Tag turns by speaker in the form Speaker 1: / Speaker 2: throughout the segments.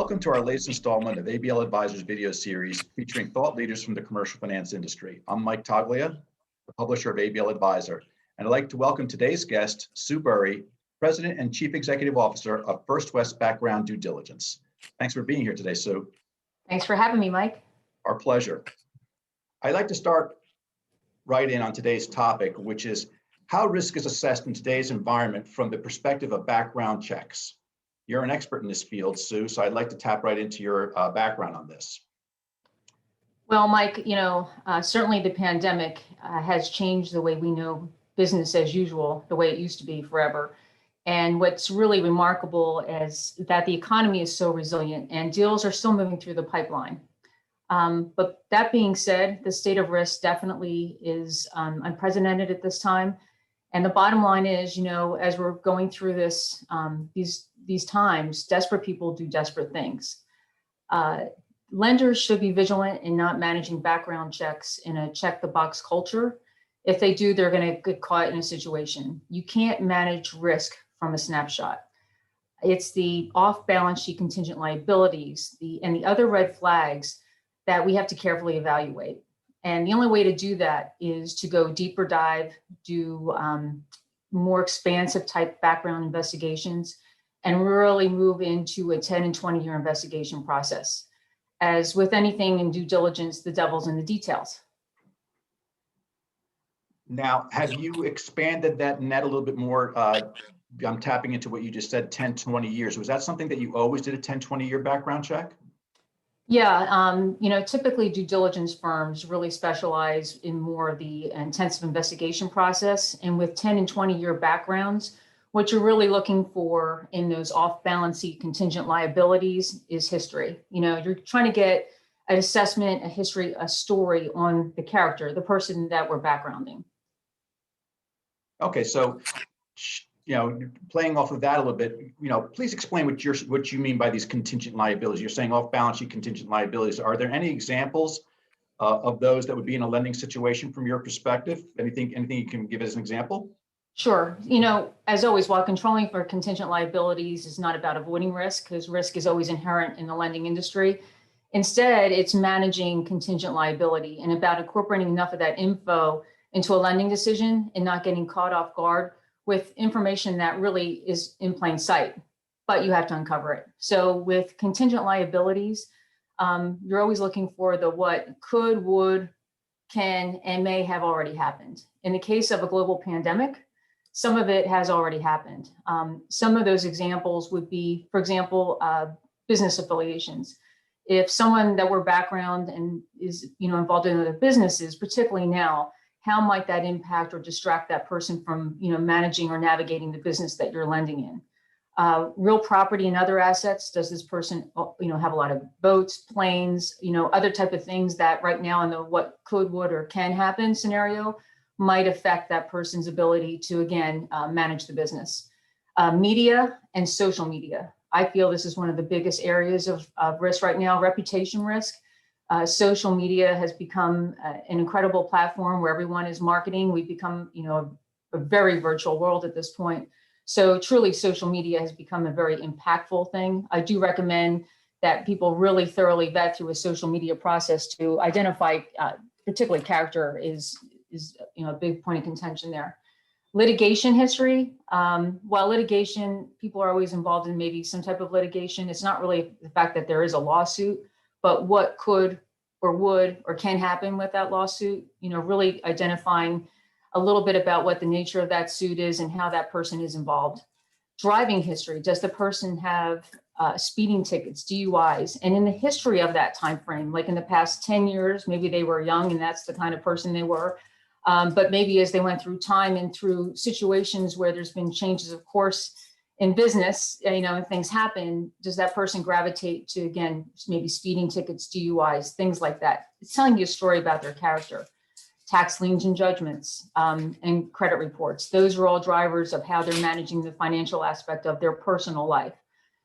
Speaker 1: Welcome to our latest installment of ABL Advisors video series featuring thought leaders from the commercial finance industry. I'm Mike Toglia, the publisher of ABL Advisor, and I'd like to welcome today's guest, Sue Bury, President and Chief Executive Officer of 1STWEST Background Due Diligence. Thanks for being here today, Sue.
Speaker 2: Thanks for having me, Mike.
Speaker 1: Our pleasure. I'd like to start right in on today's topic, which is how risk is assessed in today's environment from the perspective of background checks. You're an expert in this field, Sue, so I'd like to tap right into your background on this.
Speaker 2: Well, Mike, certainly the pandemic has changed the way we know business as usual, the way it used to be forever. And what's really remarkable is that the economy is so resilient and deals are still moving through the pipeline. But that being said, the state of risk definitely is unprecedented at this time. And the bottom line is, as we're going through this, these times, desperate people do desperate things. Lenders should be vigilant in not managing background checks in a check the box culture. If they do, they're going to get caught in a situation. You can't manage risk from a snapshot. It's the off balance sheet contingent liabilities, and the other red flags that we have to carefully evaluate. And the only way to do that is to go deeper dive, do more expansive type background investigations, and really move into a 10 and 20-year investigation process. As with anything in due diligence, the devil's in the details.
Speaker 1: Now, have you expanded that net a little bit more? I'm tapping into what you just said, 10, 20 years. Was that something that you always did a 10, 20-year background check?
Speaker 2: Yeah, typically due diligence firms really specialize in more of the intensive investigation process. And with 10 and 20-year backgrounds, what you're really looking for in those off-balance sheet contingent liabilities is history. You're trying to get an assessment, a history, a story on the character, the person that we're backgrounding.
Speaker 1: Okay, so playing off of that a little bit, please explain what you mean by these contingent liabilities. You're saying off-balance sheet contingent liabilities. Are there any examples of those that would be in a lending situation from your perspective? Anything you can give as an example?
Speaker 2: Sure. As always, while controlling for contingent liabilities is not about avoiding risk, because risk is always inherent in the lending industry. Instead, it's managing contingent liability and about incorporating enough of that info into a lending decision and not getting caught off guard with information that really is in plain sight, but you have to uncover it. So with contingent liabilities, you're always looking for the what could, would, can, and may have already happened. In the case of a global pandemic, some of it has already happened. Some of those examples would be, for example, business affiliations. If someone that we're background and is involved in other businesses, particularly now, how might that impact or distract that person from managing or navigating the business that you're lending in? Real property and other assets. Does this person have a lot of boats, planes, other type of things that right now in the what could, would, or can happen scenario might affect that person's ability to, again, manage the business. Media and social media. I feel this is one of the biggest areas of risk right now, reputation risk. Social media has become an incredible platform where everyone is marketing. We've become, a very virtual world at this point. So truly, social media has become a very impactful thing. I do recommend that people really thoroughly vet through a social media process to identify, particularly character is a big point of contention there. Litigation history. While litigation, people are always involved in maybe some type of litigation. It's not really the fact that there is a lawsuit, but what could or would or can happen with that lawsuit, really identifying a little bit about what the nature of that suit is and how that person is involved. Driving history. Does the person have speeding tickets, DUIs? And in the history of that time frame, like in the past 10 years, maybe they were young and that's the kind of person they were. But maybe as they went through time and through situations where there's been changes of course in business, and things happen, does that person gravitate to, again, maybe speeding tickets, DUIs, things like that? It's telling you a story about their character. Tax liens and judgments, and credit reports. Those are all drivers of how they're managing the financial aspect of their personal life.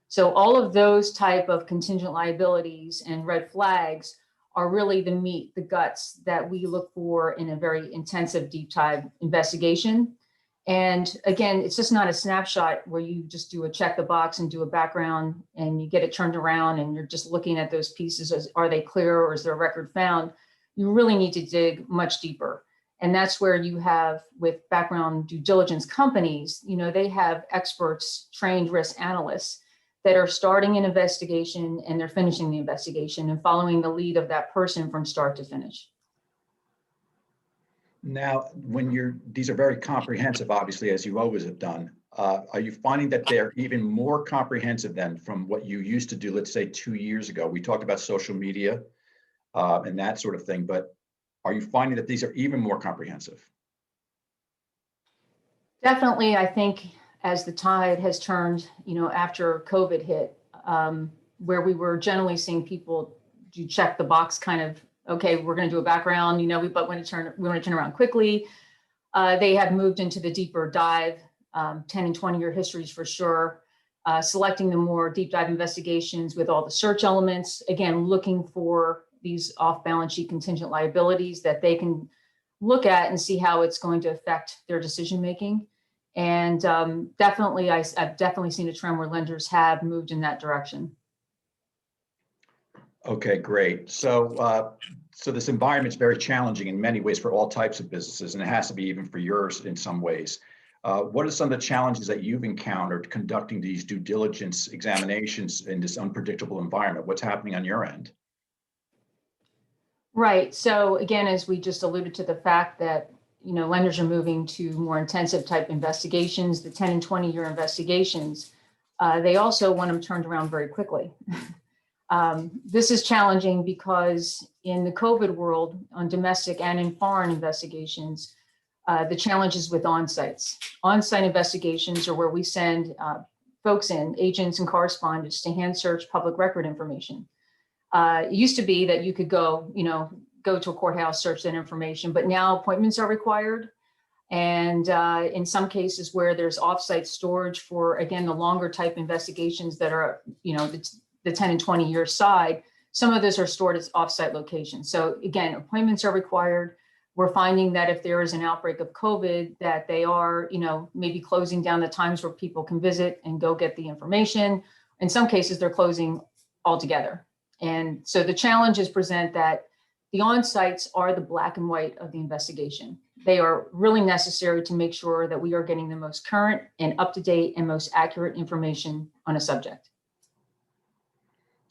Speaker 2: So all of those type of contingent liabilities and red flags are really the meat, the guts that we look for in a very intensive deep dive investigation. And again, it's just not a snapshot where you just do a check the box and do a background and you get it turned around and you're just looking at those pieces as, are they clear or is there a record found? You really need to dig much deeper. And that's where you have with background due diligence companies, they have experts, trained risk analysts that are starting an investigation and they're finishing the investigation and following the lead of that person from start to finish.
Speaker 1: Now, these are very comprehensive, obviously, as you always have done. Are you finding that they're even more comprehensive than from what you used to do, let's say 2 years ago? We talked about social media and that sort of thing, but are you finding that these are even more comprehensive?
Speaker 2: Definitely, I think as the tide has turned, after COVID hit, where we were generally seeing people do check the box kind of, okay, we're going to do a background, but we want to turn around quickly. They have moved into the deeper dive, 10 and 20-year histories for sure, selecting the more deep dive investigations with all the search elements, again, looking for these off-balance sheet contingent liabilities that they can look at and see how it's going to affect their decision-making. And definitely, I've definitely seen a trend where lenders have moved in that direction.
Speaker 1: Okay, great. So this environment is very challenging in many ways for all types of businesses, and it has to be even for yours in some ways. What are some of the challenges that you've encountered conducting these due diligence examinations in this unpredictable environment? What's happening on your end?
Speaker 2: Right. So again, as we just alluded to the fact that, lenders are moving to more intensive type investigations, the 10 and 20-year investigations, they also want them turned around very quickly. This is challenging because in the COVID world, on domestic and in foreign investigations, the challenges with on-sites. On-site investigations are where we send folks in, agents and correspondents, to hand search public record information. It used to be that you could go to a courthouse, search that information, but now appointments are required. And in some cases where there's offsite storage for, again, the longer type investigations that are, the 10 and 20 year side, some of those are stored as offsite locations. So again, appointments are required. We're finding that if there is an outbreak of COVID, that they are, maybe closing down the times where people can visit and go get the information. In some cases, they're closing altogether. And so the challenges present that the on-sites are the black and white of the investigation. They are really necessary to make sure that we are getting the most current and up-to-date and most accurate information on a subject.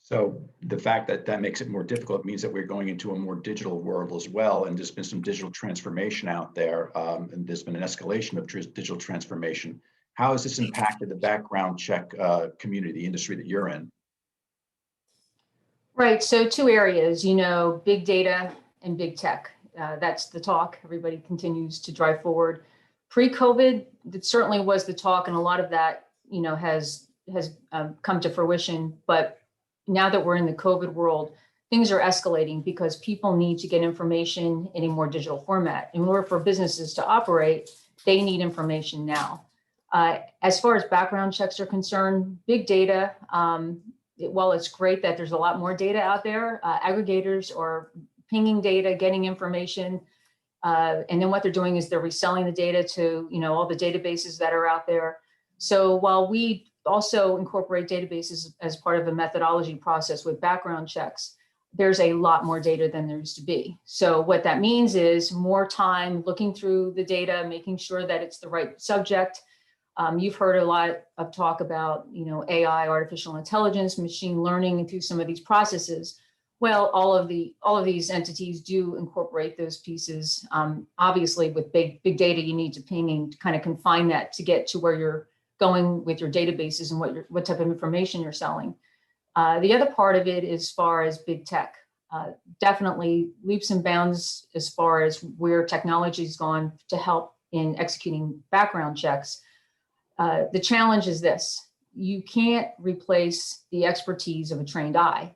Speaker 1: So the fact that that makes it more difficult means that we're going into a more digital world as well. And there's been some digital transformation out there. And there's been an escalation of digital transformation. How has this impacted the background check community, the industry that you're in?
Speaker 2: Right. So two areas, big data and big tech. That's the talk. Everybody continues to drive forward. Pre-COVID, it certainly was the talk, and a lot of that, has come to fruition. But now that we're in the COVID world, things are escalating because people need to get information in a more digital format. In order for businesses to operate, they need information now. As far as background checks are concerned, big data, while it's great that there's a lot more data out there, aggregators are pinging data, getting information, and then what they're doing is they're reselling the data to all the databases that are out there. So while we also incorporate databases as part of a methodology process with background checks, there's a lot more data than there used to be. So what that means is more time looking through the data, making sure that it's the right subject. You've heard a lot of talk about, AI, artificial intelligence, machine learning, and through some of these processes. Well, all of these entities do incorporate those pieces. Obviously, with big data, you need to ping and kind of confine that to get to where you're going with your databases and what type of information you're selling. The other part of it, as far as big tech, definitely leaps and bounds as far as where technology has gone to help in executing background checks. The challenge is this: you can't replace the expertise of a trained eye.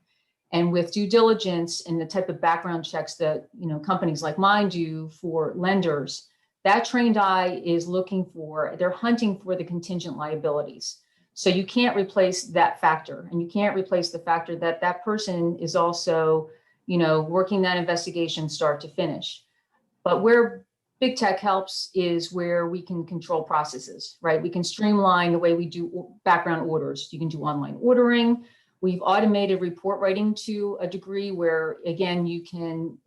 Speaker 2: And with due diligence and the type of background checks that companies like mine do for lenders, that trained eye is they're hunting for the contingent liabilities. So you can't replace that factor, and you can't replace the factor that that person is also, working that investigation start to finish. But where big tech helps is where we can control processes, right? We can streamline the way we do background orders. You can do online ordering. We've automated report writing to a degree where, again, you can,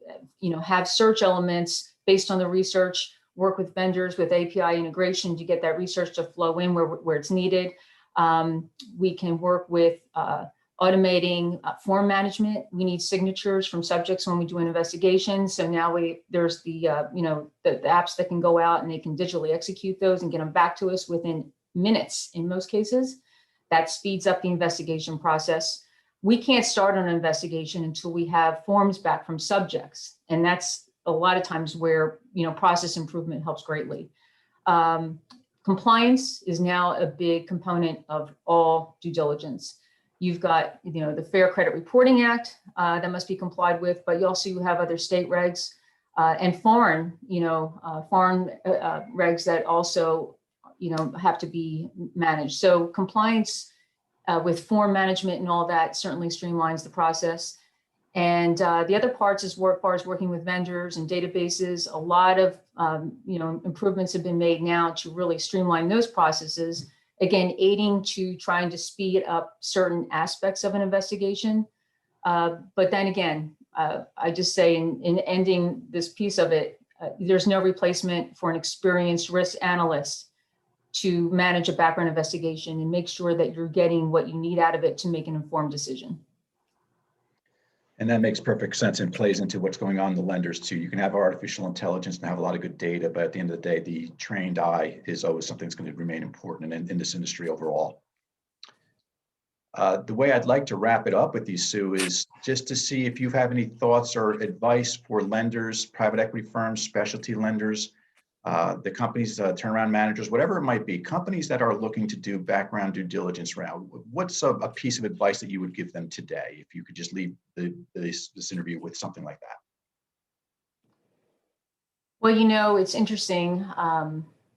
Speaker 2: have search elements based on the research, work with vendors with API integration to get that research to flow in where it's needed. We can work with automating form management. We need signatures from subjects when we do an investigation. So now there's the apps that can go out and they can digitally execute those and get them back to us within minutes in most cases. That speeds up the investigation process. We can't start an investigation until we have forms back from subjects. And that's a lot of times where, process improvement helps greatly. Compliance is now a big component of all due diligence. You've got, the Fair Credit Reporting Act that must be complied with, but you also have other state regs and foreign regs that also, have to be managed. So compliance with form management and all that certainly streamlines the process. And the other parts as far as working with vendors and databases, a lot of improvements have been made now to really streamline those processes. Again, aiding to trying to speed up certain aspects of an investigation. But then again, I just say in ending this piece of it, there's no replacement for an experienced risk analyst to manage a background investigation and make sure that you're getting what you need out of it to make an informed decision.
Speaker 1: And that makes perfect sense and plays into what's going on in the lenders too. You can have artificial intelligence and have a lot of good data, but at the end of the day, the trained eye is always something that's going to remain important in this industry overall. The way I'd like to wrap it up with you, Sue, is just to see if you have any thoughts or advice for lenders, private equity firms, specialty lenders, the companies, turnaround managers, whatever it might be, companies that are looking to do background due diligence round. What's a piece of advice that you would give them today if you could just leave this interview with something like that?
Speaker 2: Well, it's interesting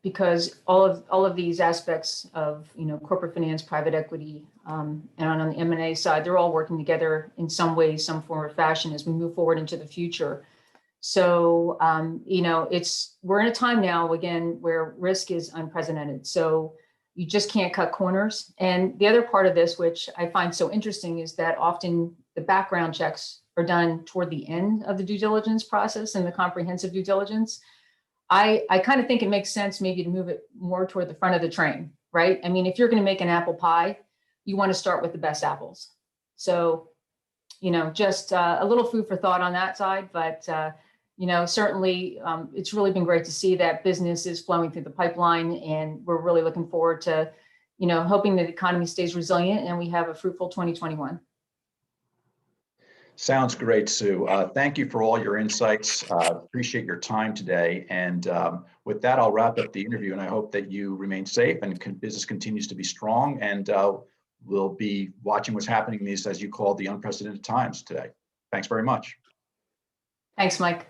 Speaker 2: because all of these aspects of corporate finance, private equity, and on the M&A side, they're all working together in some way, some form or fashion as we move forward into the future. So, we're in a time now, again, where risk is unprecedented. So you just can't cut corners. And the other part of this, which I find so interesting, is that often the background checks are done toward the end of the due diligence process and the comprehensive due diligence. I kind of think it makes sense maybe to move it more toward the front of the train, right? I mean, if you're going to make an apple pie, you want to start with the best apples. So, just a little food for thought on that side, but certainly it's really been great to see that business is flowing through the pipeline, and we're really looking forward to, hoping that the economy stays resilient and we have a fruitful 2021.
Speaker 1: Sounds great, Sue. Thank you for all your insights. Appreciate your time today. And with that, I'll wrap up the interview, and I hope that you remain safe and business continues to be strong. And we'll be watching what's happening in these, as you call, the unprecedented times today. Thanks very much.
Speaker 2: Thanks, Mike.